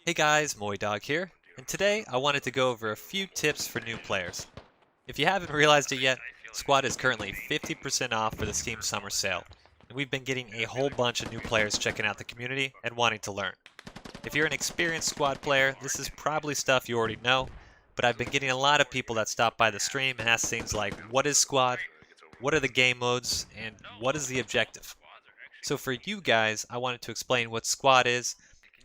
Hey guys, MoiDawg here, and today I wanted to go over a few tips for new players. If you haven't realized it yet, Squad is currently 50% off for the Steam Summer Sale, and we've been getting a whole bunch of new players checking out the community and wanting to learn. If you're an experienced Squad player, this is probably stuff you already know, but I've been getting a lot of people that stop by the stream and ask things like, what is Squad, what are the game modes, and what is the objective? So for you guys, I wanted to explain what Squad is,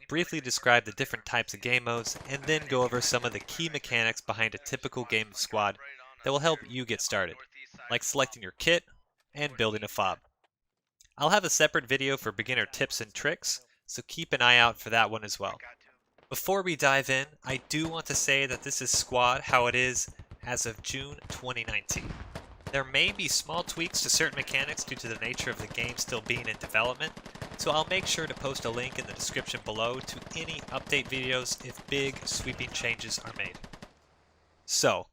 briefly describe the different types of game modes, and then go over some of the key mechanics behind a typical game of Squad that will help you get started, like selecting your kit and building a fob. I'll have a separate video for beginner tips and tricks, so keep an eye out for that one as well. Before we dive in, I do want to say that this is Squad how it is as of June 2019. There may be small tweaks to certain mechanics due to the nature of the game still being in development, so I'll make sure to post a link in the description below to any update videos if big sweeping changes are made. So,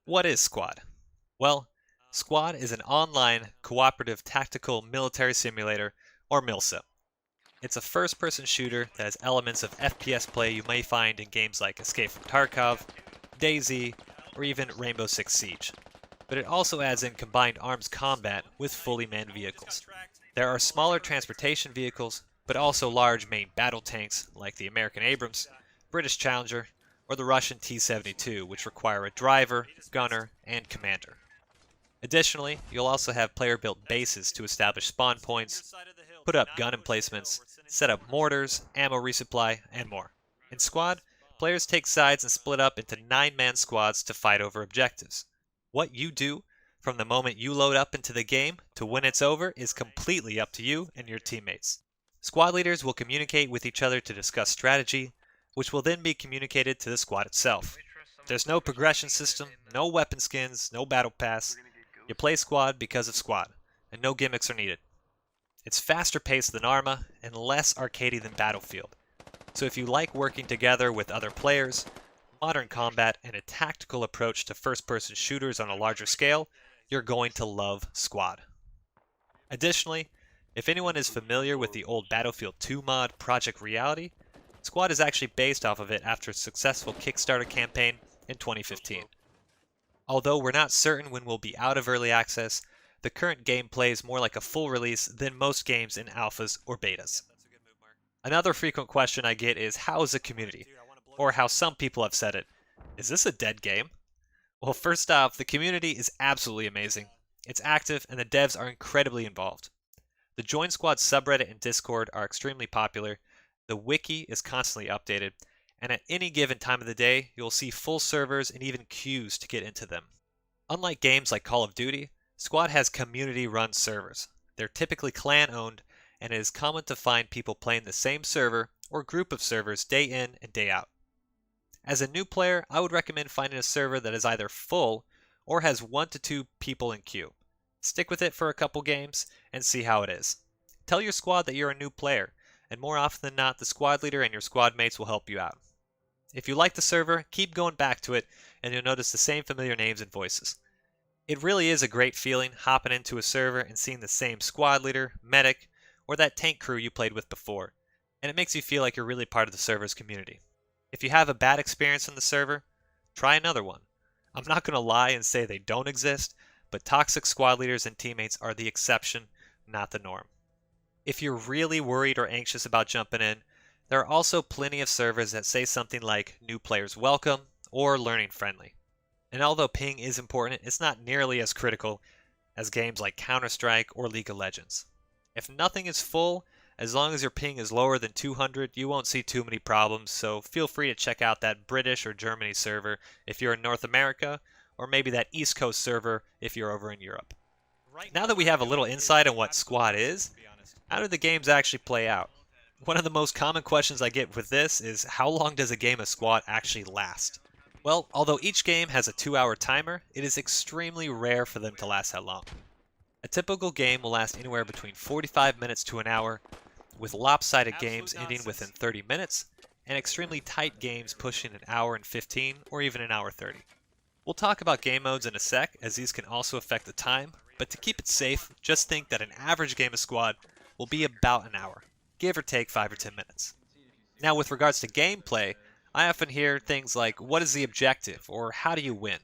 what is Squad? Well, Squad is an online cooperative tactical military simulator, or MILSIM. It's a first-person shooter that has elements of FPS play you may find in games like Escape from Tarkov, DayZ, or even Rainbow Six Siege. But it also adds in combined arms combat with fully manned vehicles. There are smaller transportation vehicles, but also large main battle tanks like the American Abrams, British Challenger, or the Russian T-72, which require a driver, gunner, and commander. Additionally, you'll also have player-built bases to establish spawn points, put up gun emplacements, set up mortars, ammo resupply, and more. In Squad, players take sides and split up into 9-man squads to fight over objectives. What you do from the moment you load up into the game to when it's over is completely up to you and your teammates. Squad leaders will communicate with each other to discuss strategy, which will then be communicated to the squad itself. There's no progression system, no weapon skins, no battle pass. You play Squad because of Squad, and no gimmicks are needed. It's faster paced than Arma and less arcadey than Battlefield. So if you like working together with other players, modern combat, and a tactical approach to first-person shooters on a larger scale, you're going to love Squad. Additionally, if anyone is familiar with the old Battlefield 2 mod, Project Reality, Squad is actually based off of it after a successful Kickstarter campaign in 2015. Although we're not certain when we'll be out of early access, the current game plays more like a full release than most games in alphas or betas. Another frequent question I get is, how is the community? Or how some people have said it, is this a dead game? Well, first off, the community is absolutely amazing. It's active and the devs are incredibly involved. The Join Squad subreddit and Discord are extremely popular, the wiki is constantly updated, and at any given time of the day, you'll see full servers and even queues to get into them. Unlike games like Call of Duty, Squad has community-run servers. They're typically clan-owned, and it is common to find people playing the same server or group of servers day in and day out. As a new player, I would recommend finding a server that is either full or has 1 to 2 people in queue. Stick with it for a couple games and see how it is. Tell your squad that you're a new player, and more often than not, the squad leader and your squad mates will help you out. If you like the server, keep going back to it and you'll notice the same familiar names and voices. It really is a great feeling hopping into a server and seeing the same squad leader, medic, or that tank crew you played with before, and it makes you feel like you're really part of the server's community. If you have a bad experience on the server, try another one. I'm not going to lie and say they don't exist, but toxic squad leaders and teammates are the exception, not the norm. If you're really worried or anxious about jumping in, there are also plenty of servers that say something like new players welcome or learning friendly. And although ping is important, it's not nearly as critical as games like Counter-Strike or League of Legends. If nothing is full, as long as your ping is lower than 200, you won't see too many problems, so feel free to check out that British or Germany server if you're in North America, or maybe that East Coast server if you're over in Europe. Now that we have a little insight on what Squad is, how do the games actually play out? One of the most common questions I get with this is, how long does a game of Squad actually last? Well, although each game has a 2-hour timer, it is extremely rare for them to last that long. A typical game will last anywhere between 45 minutes to an hour, with lopsided games ending within 30 minutes, and extremely tight games pushing an hour and 15 or even an hour 30. We'll talk about game modes in a sec, as these can also affect the time, but to keep it safe, just think that an average game of Squad will be about an hour, give or take 5 or 10 minutes. Now with regards to gameplay, I often hear things like, what is the objective, or how do you win?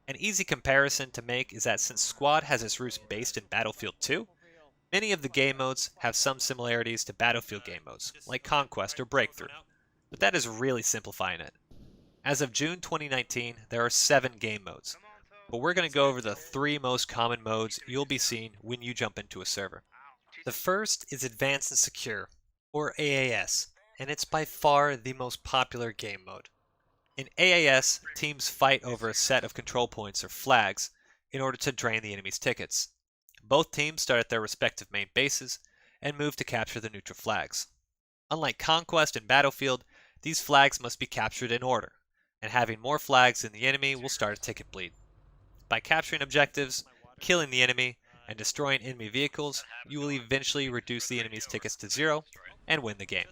An easy comparison to make is that since Squad has its roots based in Battlefield 2, many of the game modes have some similarities to Battlefield game modes, like Conquest or Breakthrough, but that is really simplifying it. As of June 2019, there are 7 game modes, but we're going to go over the 3 most common modes you'll be seeing when you jump into a server. The first is Advanced and Secure, or AAS, and it's by far the most popular game mode. In AAS, teams fight over a set of control points or flags in order to drain the enemy's tickets. Both teams start at their respective main bases and move to capture the neutral flags. Unlike Conquest and Battlefield, these flags must be captured in order, and having more flags than the enemy will start a ticket bleed. By capturing objectives, killing the enemy, and destroying enemy vehicles, you will eventually reduce the enemy's tickets to 0 and win the game.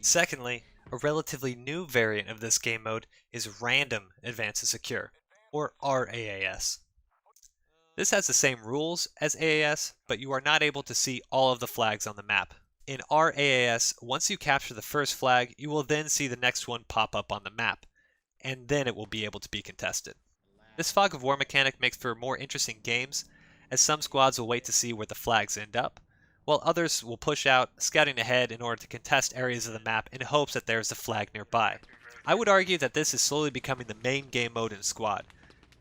Secondly, a relatively new variant of this game mode is Random Advanced and Secure, or RAAS. This has the same rules as AAS, but you are not able to see all of the flags on the map. In RAAS, once you capture the first flag, you will then see the next one pop up on the map, and then it will be able to be contested. This fog of war mechanic makes for more interesting games, as some squads will wait to see where the flags end up, while others will push out, scouting ahead in order to contest areas of the map in hopes that there is a flag nearby. I would argue that this is slowly becoming the main game mode in Squad,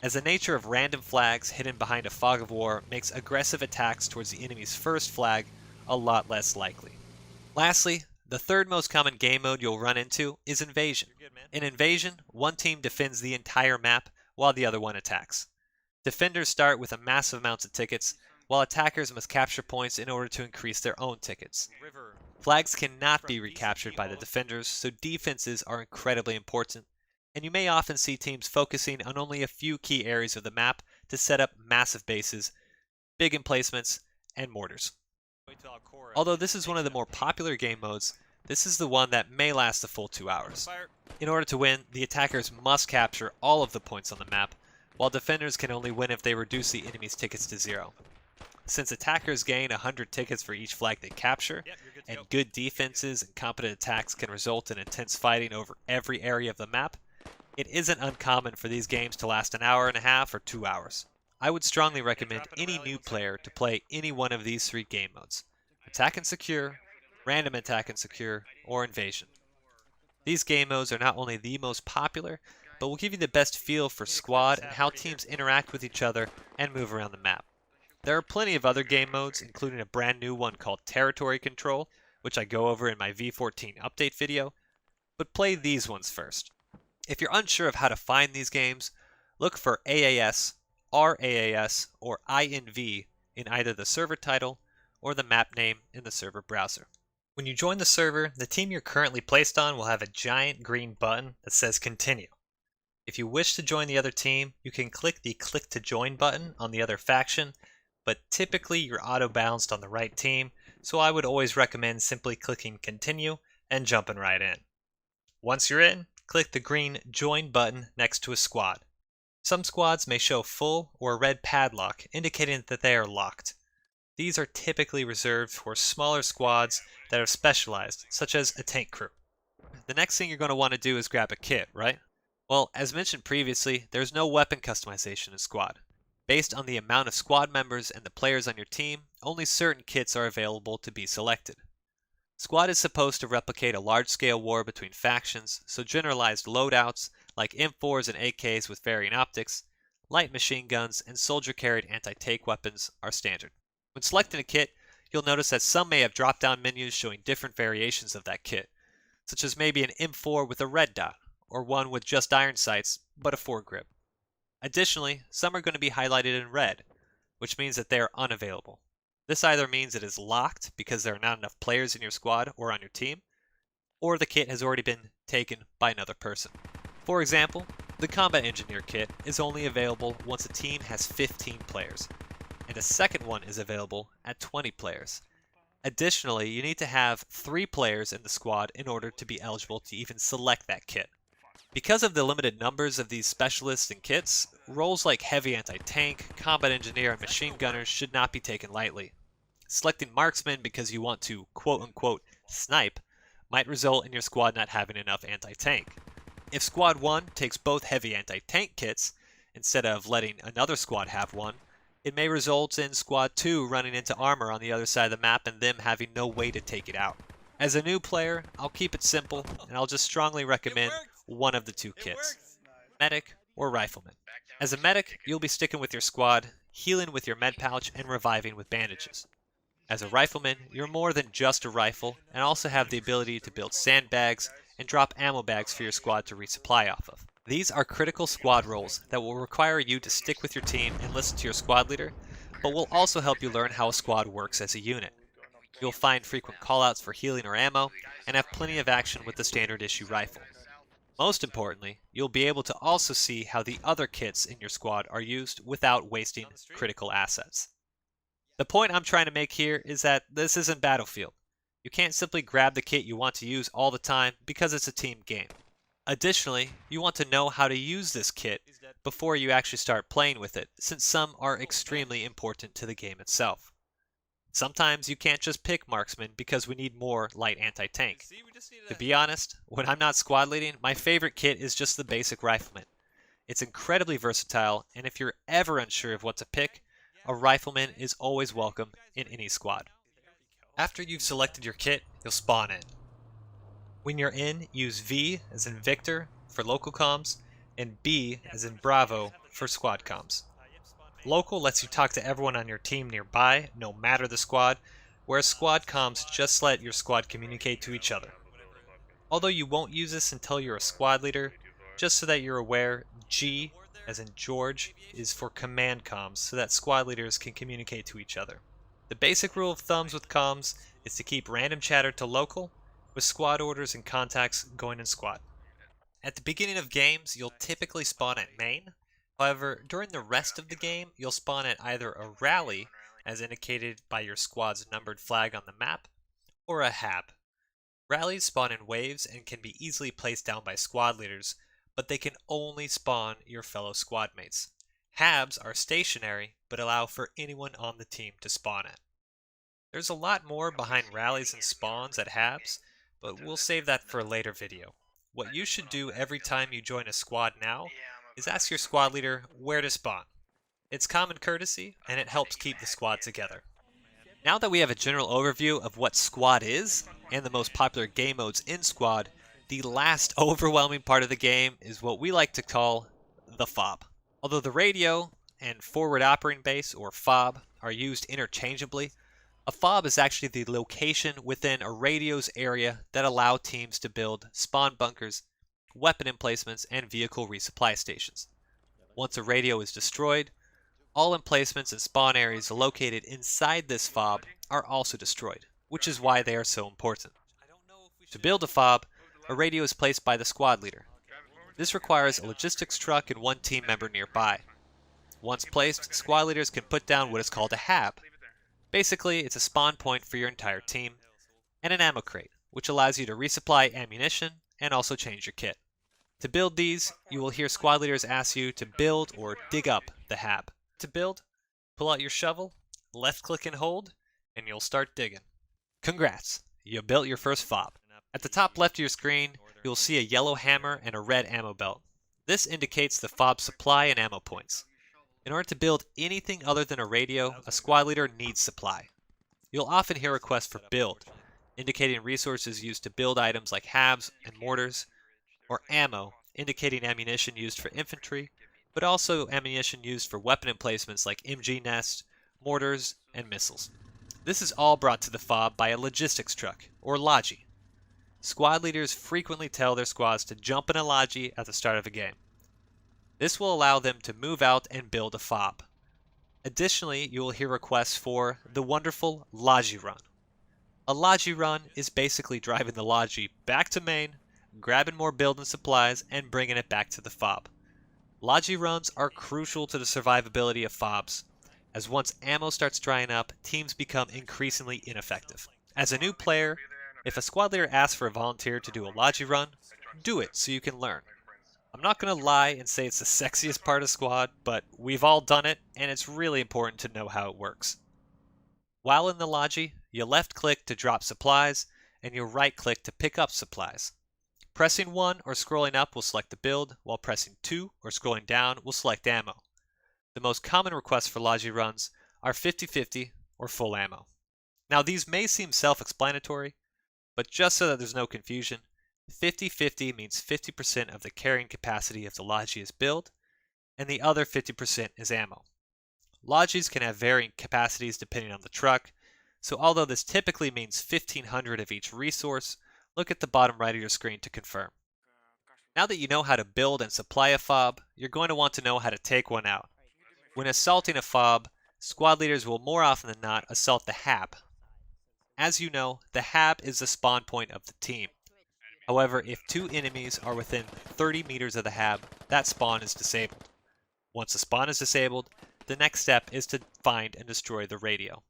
as the nature of random flags hidden behind a fog of war makes aggressive attacks towards the enemy's first flag a lot less likely. Lastly, the third most common game mode you'll run into is Invasion. In Invasion, one team defends the entire map while the other one attacks. Defenders start with a massive amount of tickets, while attackers must capture points in order to increase their own tickets. Flags cannot be recaptured by the defenders, so defenses are incredibly important, and you may often see teams focusing on only a few key areas of the map to set up massive bases, big emplacements, and mortars. Although this is one of the more popular game modes, this is the one that may last the full 2 hours. In order to win, the attackers must capture all of the points on the map, while defenders can only win if they reduce the enemy's tickets to 0. Since attackers gain 100 tickets for each flag they capture, and good defenses and competent attacks can result in intense fighting over every area of the map, it isn't uncommon for these games to last an hour and a half or 2 hours. I would strongly recommend any new player to play any one of these 3 game modes: Attack and Secure, Random Attack and Secure, or Invasion. These game modes are not only the most popular, but will give you the best feel for Squad and how teams interact with each other and move around the map. There are plenty of other game modes, including a brand new one called Territory Control, which I go over in my V14 update video, but play these ones first. If you're unsure of how to find these games, look for AAS, RAAS, or INV in either the server title or the map name in the server browser. When you join the server, the team you're currently placed on will have a giant green button that says Continue. If you wish to join the other team, you can click the Click to Join button on the other faction, but typically you're auto-bounced on the right team, so I would always recommend simply clicking Continue and jumping right in. Once you're in, click the green Join button next to a squad. Some squads may show full or red padlock, indicating that they are locked. These are typically reserved for smaller squads that are specialized, such as a tank crew. The next thing you're going to want to do is grab a kit, right? Well, as mentioned previously, there's no weapon customization in Squad. Based on the amount of squad members and the players on your team, only certain kits are available to be selected. Squad is supposed to replicate a large-scale war between factions, so generalized loadouts like M4s and AKs with varying optics, light machine guns, and soldier-carried anti-tank weapons are standard. When selecting a kit, you'll notice that some may have drop-down menus showing different variations of that kit, such as maybe an M4 with a red dot, or one with just iron sights but a foregrip. Additionally, some are going to be highlighted in red, which means that they are unavailable. This either means it is locked because there are not enough players in your squad or on your team, or the kit has already been taken by another person. For example, the Combat Engineer kit is only available once a team has 15 players, and a second one is available at 20 players. Additionally, you need to have 3 players in the squad in order to be eligible to even select that kit. Because of the limited numbers of these specialists and kits, roles like Heavy Anti-Tank, Combat Engineer, and Machine Gunners should not be taken lightly. Selecting Marksman because you want to quote-unquote snipe might result in your squad not having enough anti-tank. If Squad 1 takes both heavy anti-tank kits, instead of letting another squad have one, it may result in Squad 2 running into armor on the other side of the map and them having no way to take it out. As a new player, I'll keep it simple, and I'll just strongly recommend one of the two kits, Medic or Rifleman. As a Medic, you'll be sticking with your squad, healing with your med pouch, and reviving with bandages. As a Rifleman, you're more than just a rifle, and also have the ability to build sandbags and drop ammo bags for your squad to resupply off of. These are critical squad roles that will require you to stick with your team and listen to your squad leader, but will also help you learn how a squad works as a unit. You'll find frequent callouts for healing or ammo, and have plenty of action with the standard issue rifle. Most importantly, you'll be able to also see how the other kits in your squad are used without wasting critical assets. The point I'm trying to make here is that this isn't Battlefield. You can't simply grab the kit you want to use all the time because it's a team game. Additionally, you want to know how to use this kit before you actually start playing with it, since some are extremely important to the game itself. Sometimes you can't just pick marksman because we need more light anti-tank. To be honest, when I'm not squad leading, my favorite kit is just the basic Rifleman. It's incredibly versatile, and if you're ever unsure of what to pick, a Rifleman is always welcome in any squad. After you've selected your kit, you'll spawn in. When you're in, use V as in Victor for local comms, and B as in Bravo for squad comms. Local lets you talk to everyone on your team nearby, no matter the squad, whereas squad comms just let your squad communicate to each other. Although you won't use this until you're a squad leader, just so that you're aware, G as in George is for command comms so that squad leaders can communicate to each other. The basic rule of thumbs with comms is to keep random chatter to local, with squad orders and contacts going in squad. At the beginning of games, you'll typically spawn at main. However, during the rest of the game, you'll spawn at either a rally, as indicated by your squad's numbered flag on the map, or a hab. Rallies spawn in waves and can be easily placed down by squad leaders, but they can only spawn your fellow squad mates. Habs are stationary, but allow for anyone on the team to spawn at. There's a lot more behind rallies and spawns at habs, but we'll save that for a later video. What you should do every time you join a squad now is ask your squad leader where to spawn. It's common courtesy, and it helps keep the squad together. Now that we have a general overview of what squad is, and the most popular game modes in squad, the last overwhelming part of the game is what we like to call the fob. Although the radio and forward operating base, or FOB, are used interchangeably, a fob is actually the location within a radio's area that allow teams to build spawn bunkers, weapon emplacements, and vehicle resupply stations. Once a radio is destroyed, all emplacements and spawn areas located inside this fob are also destroyed, which is why they are so important. To build a fob, a radio is placed by the squad leader. This requires a logistics truck and one team member nearby. Once placed, squad leaders can put down what is called a hab. Basically, it's a spawn point for your entire team, and an ammo crate, which allows you to resupply ammunition and also change your kit. To build these, you will hear squad leaders ask you to build or dig up the hab. To build, pull out your shovel, left click and hold, and you'll start digging. Congrats, you built your first fob. At the top left of your screen, you'll see a yellow hammer and a red ammo belt. This indicates the fob supply and ammo points. In order to build anything other than a radio, a squad leader needs supply. You'll often hear requests for build, indicating resources used to build items like habs and mortars, or ammo, indicating ammunition used for infantry, but also ammunition used for weapon emplacements like MG nests, mortars, and missiles. This is all brought to the fob by a logistics truck, or Logi. Squad leaders frequently tell their squads to jump in a Logi at the start of a game. This will allow them to move out and build a fob. Additionally, you will hear requests for the wonderful Logi run. A Logi run is basically driving the Logi back to main, grabbing more build and supplies, and bringing it back to the fob. Logi runs are crucial to the survivability of fobs, as once ammo starts drying up, teams become increasingly ineffective. As a new player, if a squad leader asks for a volunteer to do a Logi run, do it so you can learn. I'm not going to lie and say it's the sexiest part of squad, but we've all done it, and it's really important to know how it works. While in the Logi, you left click to drop supplies, and you'll right-click to pick up supplies. Pressing 1 or scrolling up will select the build, while pressing 2 or scrolling down will select ammo. The most common requests for Logi runs are 50-50 or full ammo. Now these may seem self-explanatory, but just so that there's no confusion, 50-50 means 50% of the carrying capacity of the Logi is build, and the other 50% is ammo. Logis can have varying capacities depending on the truck, so although this typically means 1500 of each resource, look at the bottom right of your screen to confirm. Now that you know how to build and supply a fob, you're going to want to know how to take one out. When assaulting a fob, squad leaders will more often than not assault the hab. As you know, the hab is the spawn point of the team. However, if 2 enemies are within 30 meters of the hab, that spawn is disabled. Once the spawn is disabled, the next step is to find and destroy the radio.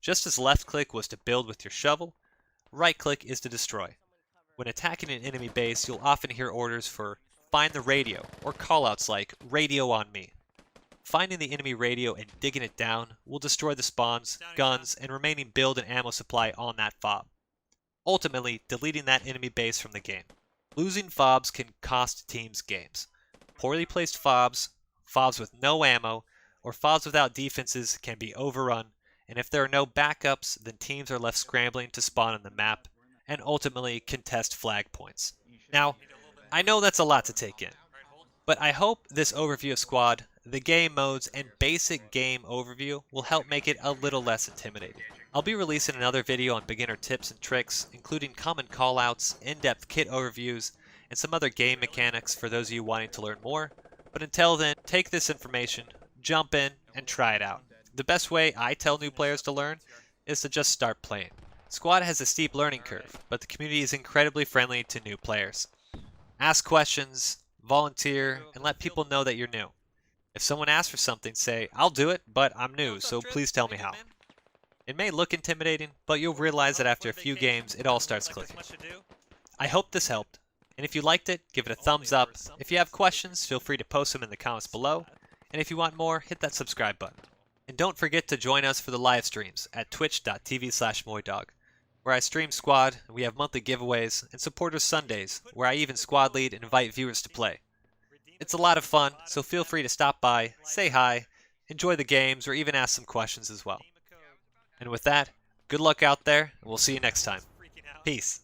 Just as left click was to build with your shovel, right click is to destroy. When attacking an enemy base, you'll often hear orders for find the radio, or callouts like radio on me. Finding the enemy radio and digging it down will destroy the spawns, guns, and remaining build and ammo supply on that fob, ultimately deleting that enemy base from the game. Losing fobs can cost teams games. Poorly placed fobs, fobs with no ammo, or fobs without defenses can be overrun, and if there are no backups, then teams are left scrambling to spawn on the map and ultimately contest flag points. Now, I know that's a lot to take in, but I hope this overview of Squad, the game modes, and basic game overview will help make it a little less intimidating. I'll be releasing another video on beginner tips and tricks, including common callouts, in-depth kit overviews, and some other game mechanics for those of you wanting to learn more. But until then, take this information, jump in, and try it out. The best way I tell new players to learn is to just start playing. Squad has a steep learning curve, but the community is incredibly friendly to new players. Ask questions, volunteer, and let people know that you're new. If someone asks for something, say, I'll do it, but I'm new, so please tell me how. It may look intimidating, but you'll realize that after a few games, it all starts clicking. I hope this helped, and if you liked it, give it a thumbs up. If you have questions, feel free to post them in the comments below, and if you want more, hit that subscribe button. And don't forget to join us for the live streams at twitch.tv/MoiDawg, where I stream Squad, and we have monthly giveaways, and Supporters Sundays, where I even squad lead and invite viewers to play. It's a lot of fun, so feel free to stop by, say hi, enjoy the games, or even ask some questions as well. And with that, good luck out there, and we'll see you next time. Peace.